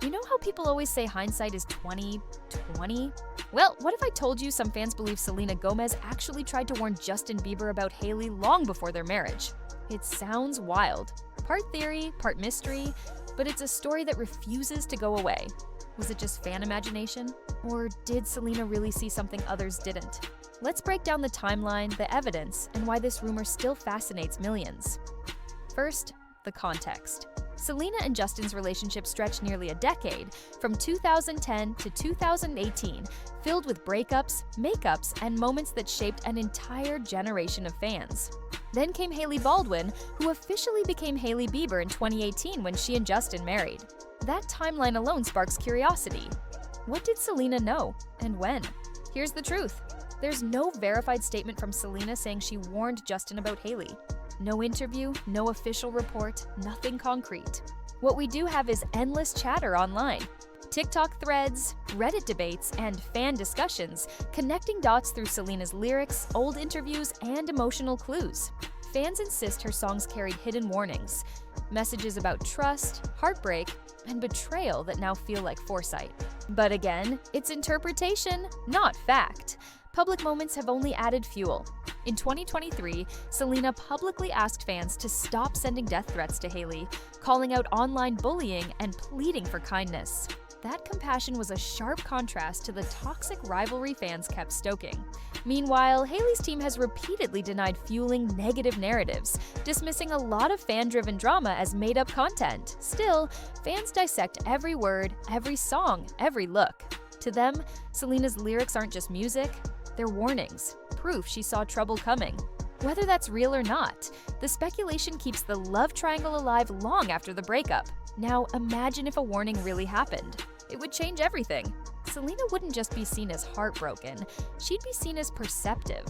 You know how people always say hindsight is 20/20? Well, what if I told you some fans believe Selena Gomez actually tried to warn Justin Bieber about Hailey long before their marriage? It sounds wild. Part theory, part mystery, but it's a story that refuses to go away. Was it just fan imagination? Or did Selena really see something others didn't? Let's break down the timeline, the evidence, and why this rumor still fascinates millions. First, the context. Selena and Justin's relationship stretched nearly a decade, from 2010 to 2018, filled with breakups, makeups, and moments that shaped an entire generation of fans. Then came Hailey Baldwin, who officially became Hailey Bieber in 2018 when she and Justin married. That timeline alone sparks curiosity. What did Selena know, and when? Here's the truth. There's no verified statement from Selena saying she warned Justin about Hailey. No interview, no official report, nothing concrete. What we do have is endless chatter online. TikTok threads, Reddit debates, and fan discussions, connecting dots through Selena's lyrics, old interviews, and emotional clues. Fans insist her songs carried hidden warnings, messages about trust, heartbreak, and betrayal that now feel like foresight. But again, it's interpretation, not fact. Public moments have only added fuel. In 2023, Selena publicly asked fans to stop sending death threats to Hailey, calling out online bullying and pleading for kindness. That compassion was a sharp contrast to the toxic rivalry fans kept stoking. Meanwhile, Hailey's team has repeatedly denied fueling negative narratives, dismissing a lot of fan-driven drama as made-up content. Still, fans dissect every word, every song, every look. To them, Selena's lyrics aren't just music, they're warnings, proof she saw trouble coming. Whether that's real or not, the speculation keeps the love triangle alive long after the breakup. Now imagine if a warning really happened. It would change everything. Selena wouldn't just be seen as heartbroken, she'd be seen as perceptive,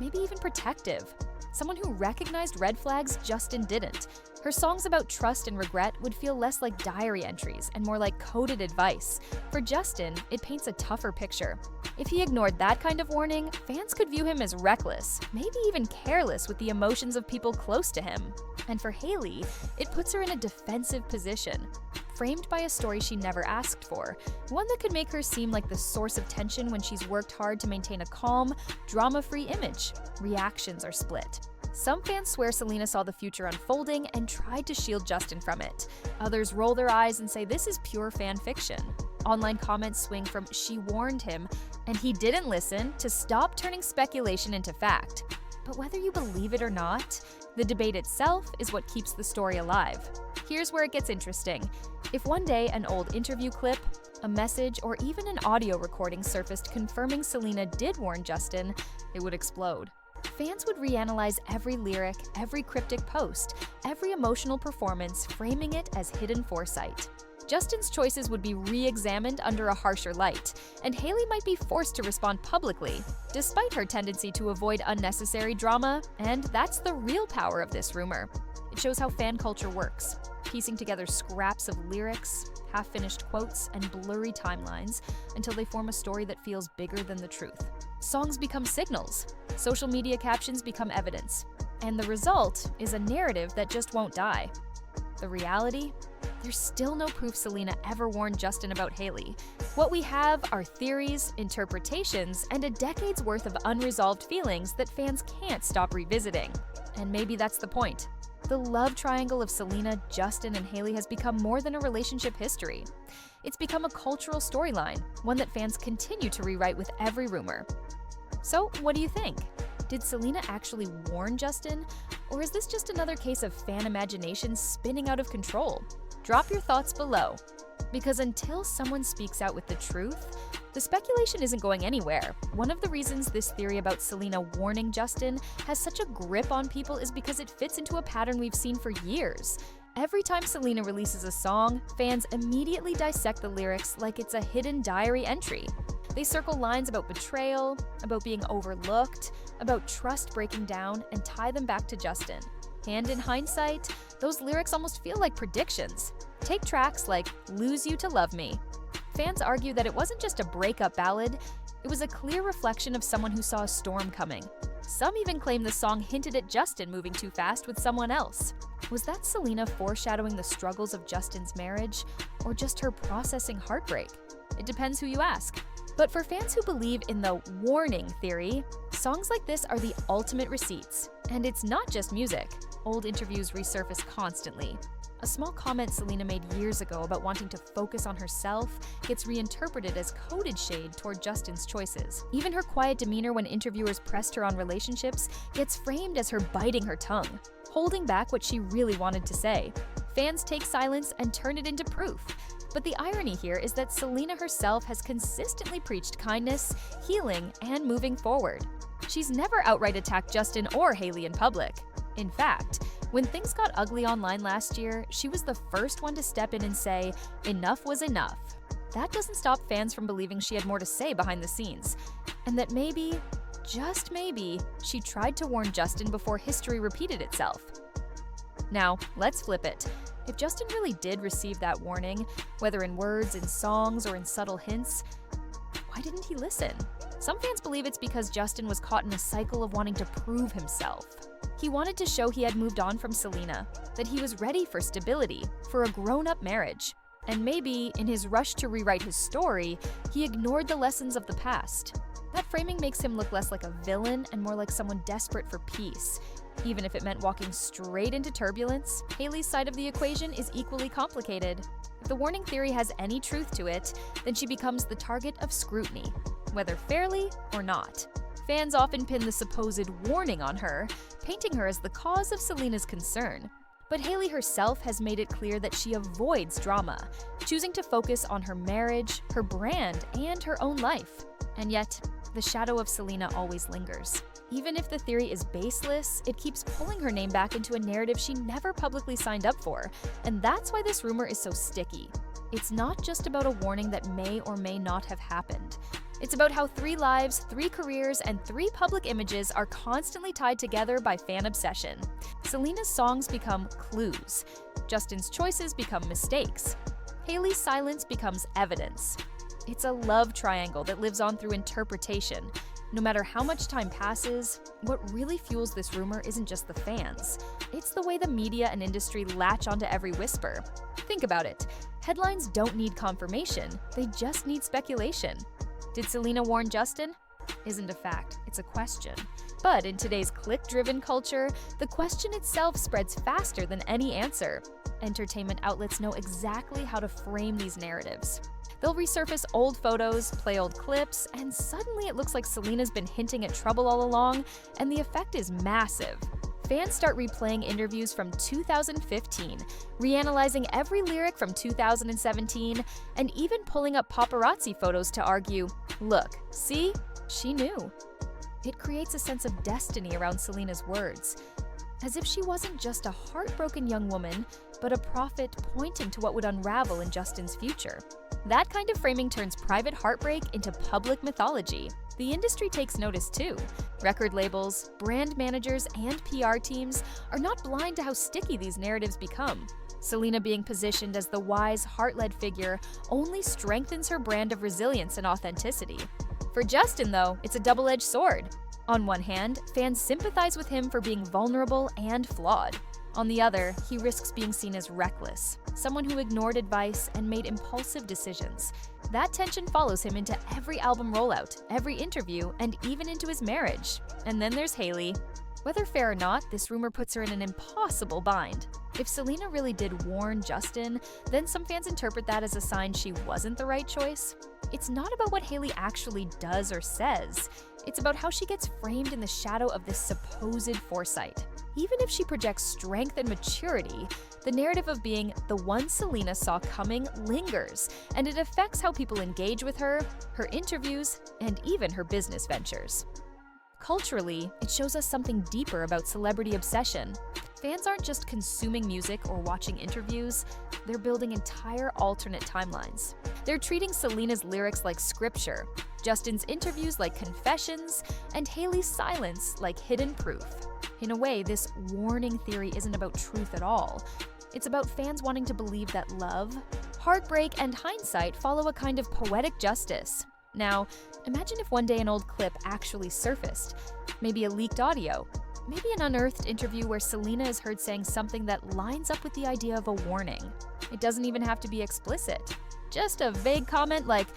maybe even protective. Someone who recognized red flags Justin didn't. Her songs about trust and regret would feel less like diary entries and more like coded advice. For Justin, it paints a tougher picture. If he ignored that kind of warning, fans could view him as reckless, maybe even careless with the emotions of people close to him. And for Hailey, it puts her in a defensive position, framed by a story she never asked for, one that could make her seem like the source of tension when she's worked hard to maintain a calm, drama-free image. Reactions are split. Some fans swear Selena saw the future unfolding and tried to shield Justin from it. Others roll their eyes and say this is pure fan fiction. Online comments swing from "she warned him" and "he didn't listen" to "stop turning speculation into fact." But whether you believe it or not, the debate itself is what keeps the story alive. Here's where it gets interesting. If one day an old interview clip, a message, or even an audio recording surfaced confirming Selena did warn Justin, it would explode. Fans would reanalyze every lyric, every cryptic post, every emotional performance, framing it as hidden foresight. Justin's choices would be re-examined under a harsher light, and Hailey might be forced to respond publicly, despite her tendency to avoid unnecessary drama, and that's the real power of this rumor. It shows how fan culture works, piecing together scraps of lyrics, half-finished quotes, and blurry timelines until they form a story that feels bigger than the truth. Songs become signals, social media captions become evidence, and the result is a narrative that just won't die. The reality? There's still no proof Selena ever warned Justin about Hailey. What we have are theories, interpretations, and a decade's worth of unresolved feelings that fans can't stop revisiting. And maybe that's the point. The love triangle of Selena, Justin, and Hailey has become more than a relationship history. It's become a cultural storyline, one that fans continue to rewrite with every rumor. So, what do you think? Did Selena actually warn Justin? Or is this just another case of fan imagination spinning out of control? Drop your thoughts below. Because until someone speaks out with the truth, the speculation isn't going anywhere. One of the reasons this theory about Selena warning Justin has such a grip on people is because it fits into a pattern we've seen for years. Every time Selena releases a song, fans immediately dissect the lyrics like it's a hidden diary entry. They circle lines about betrayal, about being overlooked, about trust breaking down, and tie them back to Justin. And in hindsight, those lyrics almost feel like predictions. Take tracks like "Lose You to Love Me." Fans argue that it wasn't just a breakup ballad, it was a clear reflection of someone who saw a storm coming. Some even claim the song hinted at Justin moving too fast with someone else. Was that Selena foreshadowing the struggles of Justin's marriage, or just her processing heartbreak? It depends who you ask. But for fans who believe in the warning theory, songs like this are the ultimate receipts. And it's not just music. Old interviews resurface constantly. A small comment Selena made years ago about wanting to focus on herself gets reinterpreted as coded shade toward Justin's choices. Even her quiet demeanor when interviewers pressed her on relationships gets framed as her biting her tongue, holding back what she really wanted to say. Fans take silence and turn it into proof. But the irony here is that Selena herself has consistently preached kindness, healing, and moving forward. She's never outright attacked Justin or Hailey in public. In fact, when things got ugly online last year, she was the first one to step in and say, enough was enough. That doesn't stop fans from believing she had more to say behind the scenes, and that maybe, just maybe, she tried to warn Justin before history repeated itself. Now, let's flip it. If Justin really did receive that warning, whether in words, in songs, or in subtle hints, why didn't he listen? Some fans believe it's because Justin was caught in a cycle of wanting to prove himself. He wanted to show he had moved on from Selena, that he was ready for stability, for a grown-up marriage. And maybe, in his rush to rewrite his story, he ignored the lessons of the past. That framing makes him look less like a villain and more like someone desperate for peace. Even if it meant walking straight into turbulence, Hailey's side of the equation is equally complicated. If the warning theory has any truth to it, then she becomes the target of scrutiny, whether fairly or not. Fans often pin the supposed warning on her, painting her as the cause of Selena's concern. But Hailey herself has made it clear that she avoids drama, choosing to focus on her marriage, her brand, and her own life. And yet, the shadow of Selena always lingers. Even if the theory is baseless, it keeps pulling her name back into a narrative she never publicly signed up for, and that's why this rumor is so sticky. It's not just about a warning that may or may not have happened. It's about how 3 lives, 3 careers, and 3 public images are constantly tied together by fan obsession. Selena's songs become clues. Justin's choices become mistakes. Hailey's silence becomes evidence. It's a love triangle that lives on through interpretation. No matter how much time passes, what really fuels this rumor isn't just the fans. It's the way the media and industry latch onto every whisper. Think about it. Headlines don't need confirmation, they just need speculation. Did Selena warn Justin? Isn't a fact, it's a question. But in today's click-driven culture, the question itself spreads faster than any answer. Entertainment outlets know exactly how to frame these narratives. They'll resurface old photos, play old clips, and suddenly it looks like Selena's been hinting at trouble all along, and the effect is massive. Fans start replaying interviews from 2015, reanalyzing every lyric from 2017, and even pulling up paparazzi photos to argue, look, see? She knew. It creates a sense of destiny around Selena's words, as if she wasn't just a heartbroken young woman, but a prophet pointing to what would unravel in Justin's future. That kind of framing turns private heartbreak into public mythology. The industry takes notice too. Record labels, brand managers, and PR teams are not blind to how sticky these narratives become. Selena being positioned as the wise, heart-led figure only strengthens her brand of resilience and authenticity. For Justin, though, it's a double-edged sword. On one hand, fans sympathize with him for being vulnerable and flawed. On the other, he risks being seen as reckless, someone who ignored advice and made impulsive decisions. That tension follows him into every album rollout, every interview, and even into his marriage. And then there's Hailey. Whether fair or not, this rumor puts her in an impossible bind. If Selena really did warn Justin, then some fans interpret that as a sign she wasn't the right choice. It's not about what Hailey actually does or says. It's about how she gets framed in the shadow of this supposed foresight. Even if she projects strength and maturity, the narrative of being the one Selena saw coming lingers, and it affects how people engage with her, her interviews, and even her business ventures. Culturally, it shows us something deeper about celebrity obsession. Fans aren't just consuming music or watching interviews, they're building entire alternate timelines. They're treating Selena's lyrics like scripture, Justin's interviews like confessions, and Hailey's silence like hidden proof. In a way, this warning theory isn't about truth at all. It's about fans wanting to believe that love, heartbreak, and hindsight follow a kind of poetic justice. Now, imagine if one day an old clip actually surfaced. Maybe a leaked audio. Maybe an unearthed interview where Selena is heard saying something that lines up with the idea of a warning. It doesn't even have to be explicit. Just a vague comment like,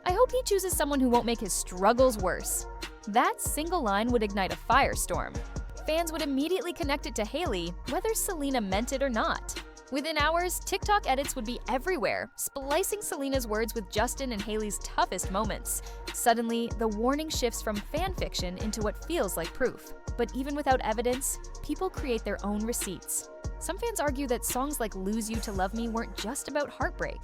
"I hope he chooses someone who won't make his struggles worse." That single line would ignite a firestorm. Fans would immediately connect it to Hailey, whether Selena meant it or not. Within hours, TikTok edits would be everywhere, splicing Selena's words with Justin and Hailey's toughest moments. Suddenly, the warning shifts from fan fiction into what feels like proof. But even without evidence, people create their own receipts. Some fans argue that songs like "Lose You to Love Me" weren't just about heartbreak.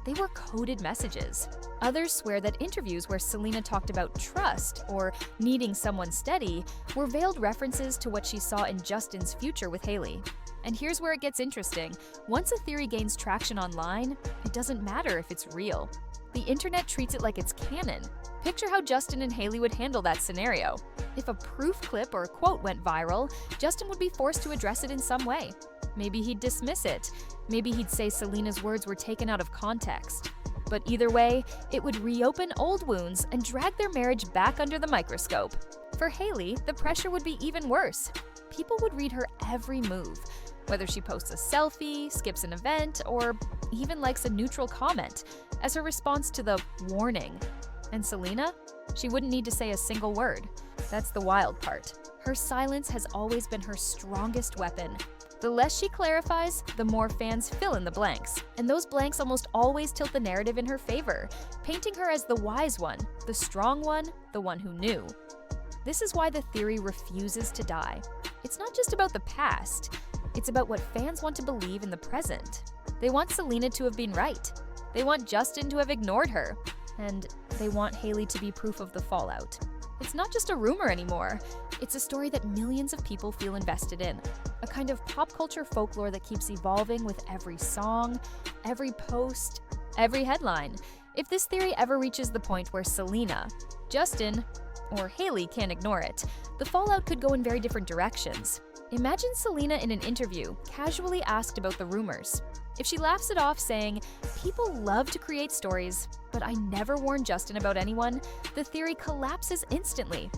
They were coded messages. Others swear that interviews where Selena talked about trust or needing someone steady were veiled references to what she saw in Justin's future with Hailey. And here's where it gets interesting. Once a theory gains traction online, it doesn't matter if it's real. The internet treats it like it's canon. Picture how Justin and Hailey would handle that scenario. If a proof clip or quote went viral, Justin would be forced to address it in some way. Maybe he'd dismiss it. Maybe he'd say Selena's words were taken out of context. But either way, it would reopen old wounds and drag their marriage back under the microscope. For Hailey, the pressure would be even worse. People would read her every move, whether she posts a selfie, skips an event, or even likes a neutral comment, as her response to the warning. And Selena? She wouldn't need to say a single word. That's the wild part. Her silence has always been her strongest weapon. The less she clarifies, the more fans fill in the blanks. And those blanks almost always tilt the narrative in her favor, painting her as the wise one, the strong one, the one who knew. This is why the theory refuses to die. It's not just about the past. It's about what fans want to believe in the present. They want Selena to have been right. They want Justin to have ignored her. And they want Hailey to be proof of the fallout. It's not just a rumor anymore. It's a story that millions of people feel invested in. A kind of pop culture folklore that keeps evolving with every song, every post, every headline. If this theory ever reaches the point where Selena, Justin, or Hailey can't ignore it, the fallout could go in very different directions. Imagine Selena in an interview, casually asked about the rumors. If she laughs it off saying, "People love to create stories, but I never warned Justin about anyone," the theory collapses instantly.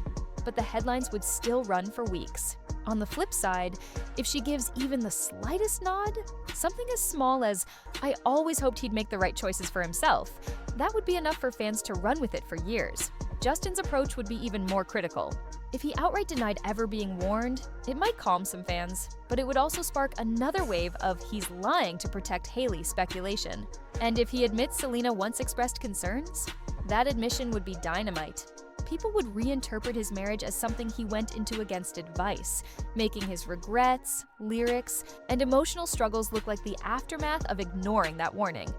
But the headlines would still run for weeks. On the flip side, if she gives even the slightest nod, something as small as, "I always hoped he'd make the right choices for himself," that would be enough for fans to run with it for years. Justin's approach would be even more critical. If he outright denied ever being warned, it might calm some fans, but it would also spark another wave of "he's lying to protect Hailey" speculation. And if he admits Selena once expressed concerns, that admission would be dynamite. People would reinterpret his marriage as something he went into against advice, making his regrets, lyrics, and emotional struggles look like the aftermath of ignoring that warning.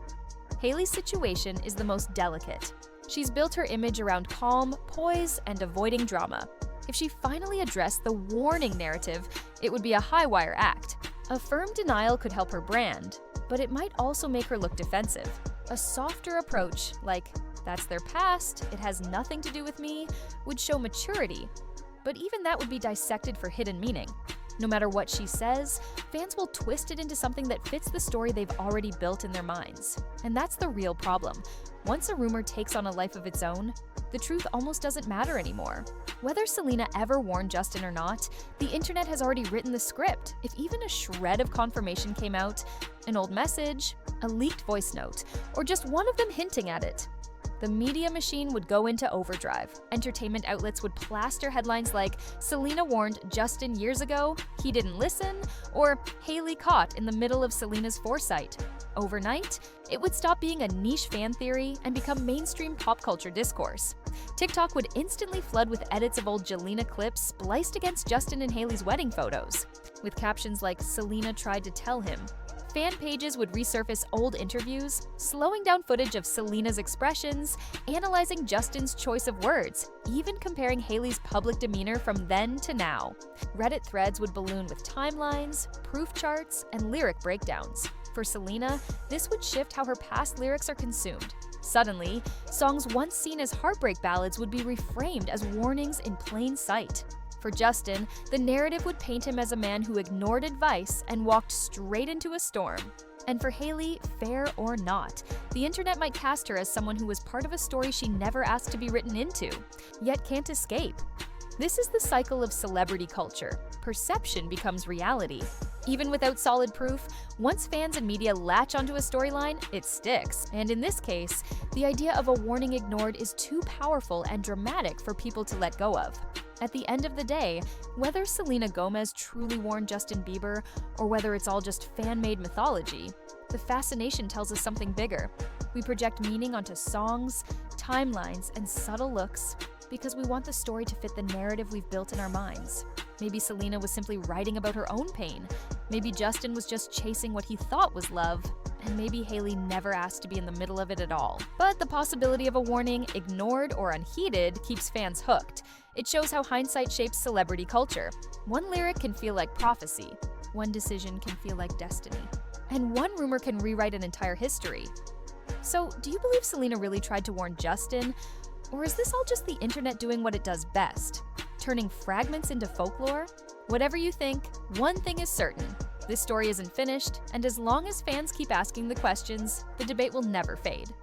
Hailey's situation is the most delicate. She's built her image around calm, poise, and avoiding drama. If she finally addressed the warning narrative, it would be a high-wire act. A firm denial could help her brand, but it might also make her look defensive. A softer approach, like, "That's their past, it has nothing to do with me," would show maturity. But even that would be dissected for hidden meaning. No matter what she says, fans will twist it into something that fits the story they've already built in their minds. And that's the real problem. Once a rumor takes on a life of its own, the truth almost doesn't matter anymore. Whether Selena ever warned Justin or not, the internet has already written the script. If even a shred of confirmation came out, an old message, a leaked voice note, or just one of them hinting at it, the media machine would go into overdrive. Entertainment outlets would plaster headlines like, "Selena warned Justin years ago, he didn't listen," or "Hailey caught in the middle of Selena's foresight." Overnight, it would stop being a niche fan theory and become mainstream pop culture discourse. TikTok would instantly flood with edits of old Jelena clips spliced against Justin and Hailey's wedding photos, with captions like, "Selena tried to tell him." Fan pages would resurface old interviews, slowing down footage of Selena's expressions, analyzing Justin's choice of words, even comparing Hailey's public demeanor from then to now. Reddit threads would balloon with timelines, proof charts, and lyric breakdowns. For Selena, this would shift how her past lyrics are consumed. Suddenly, songs once seen as heartbreak ballads would be reframed as warnings in plain sight. For Justin, the narrative would paint him as a man who ignored advice and walked straight into a storm. And for Hailey, fair or not, the internet might cast her as someone who was part of a story she never asked to be written into, yet can't escape. This is the cycle of celebrity culture. Perception becomes reality. Even without solid proof, once fans and media latch onto a storyline, it sticks. And in this case, the idea of a warning ignored is too powerful and dramatic for people to let go of. At the end of the day, whether Selena Gomez truly warned Justin Bieber or whether it's all just fan-made mythology, the fascination tells us something bigger. We project meaning onto songs, timelines, and subtle looks because we want the story to fit the narrative we've built in our minds. Maybe Selena was simply writing about her own pain. Maybe Justin was just chasing what he thought was love. And maybe Hailey never asked to be in the middle of it at all. But the possibility of a warning, ignored or unheeded, keeps fans hooked. It shows how hindsight shapes celebrity culture. One lyric can feel like prophecy. One decision can feel like destiny. And one rumor can rewrite an entire history. So, do you believe Selena really tried to warn Justin? Or is this all just the internet doing what it does best? Turning fragments into folklore? Whatever you think, one thing is certain. This story isn't finished, and as long as fans keep asking the questions, the debate will never fade.